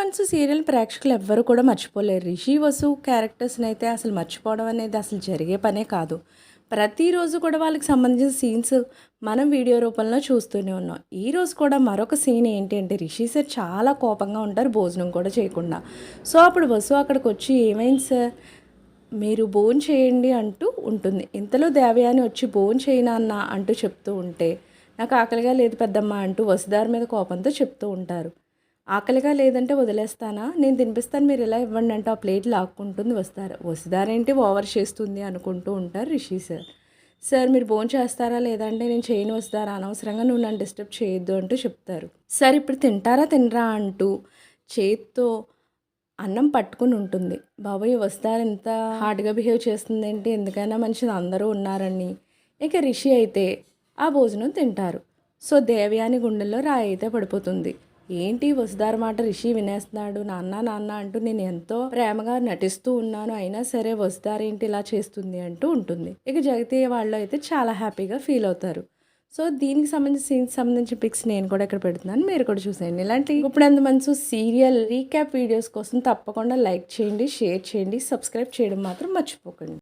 Months serial ప్రేక్షకులు ఎవ్వరు కూడా మర్చిపోలేరు. రిషి వసు క్యారెక్టర్స్ని అయితే అసలు మర్చిపోవడం అనేది అసలు జరిగే పనే కాదు. ప్రతిరోజు కూడా వాళ్ళకి సంబంధించిన సీన్స్ మనం వీడియో రూపంలో చూస్తూనే ఉన్నాం. ఈరోజు కూడా మరొక సీన్ ఏంటి అంటే రిషి సార్ చాలా కోపంగా ఉంటారు భోజనం కూడా చేయకుండా. సో అప్పుడు వసు అక్కడికి వచ్చి ఏమైంది సార్ మీరు భోజనం చేయండి అంటూ ఉంటుంది. ఇంతలో దేవయాని వచ్చి భోజనం చేయనా అన్న అంటూ చెప్తూ ఉంటే నాకు ఆకలిగా లేదు పెద్దమ్మ అంటూ వసుదారి మీద కోపంతో చెప్తూ ఉంటారు. ఆకలిగా లేదంటే వదిలేస్తానా, నేను తినిపిస్తాను మీరు ఇలా ఇవ్వండి అంటూ ఆ ప్లేట్ లాక్కుంటుంది వసుదారేంటి ఓవర్ చేస్తుంది అనుకుంటూ ఉంటారు రిషి సార్. సార్ మీరు భోజనం చేస్తారా లేదంటే నేను చేయను వస్తారా, అనవసరంగా నువ్వు నన్ను డిస్టర్బ్ చేయొద్దు అంటూ చెప్తారు. సార్ ఇప్పుడు తింటారా తినరా అంటూ చేత్తో అన్నం పట్టుకుని ఉంటుంది. బాబాయ్ వస్తారు ఎంత హార్డ్గా బిహేవ్ చేస్తుంది ఏంటి, ఎందుకైనా మంచిది అందరూ ఉన్నారని. ఇక రిషి అయితే ఆ భోజనం తింటారు. సో దేవయాని గుండెల్లో రాయి అయితే పడిపోతుంది. ఏంటి వసుదారి మాట రిషి వినేస్తున్నాడు, నాన్న నాన్న అంటూ నేను ఎంతో ప్రేమగా నటిస్తూ ఉన్నాను, అయినా సరే వసుదారి ఏంటి ఇలా చేస్తుంది అంటూ ఉంటుంది. ఇక జగతి వాళ్ళు అయితే చాలా హ్యాపీగా ఫీల్ అవుతారు. సో దీనికి సంబంధించి సీన్స్ సంబంధించిన పిక్స్ నేను కూడా ఇక్కడ పెడుతున్నాను, మీరు కూడా చూసేయండి. ఇలాంటి ఇప్పుడు ఎంత మంచి సీరియల్ రీక్యాప్ వీడియోస్ కోసం తప్పకుండా లైక్ చేయండి, షేర్ చేయండి, సబ్స్క్రైబ్ చేయడం మాత్రం మర్చిపోకండి.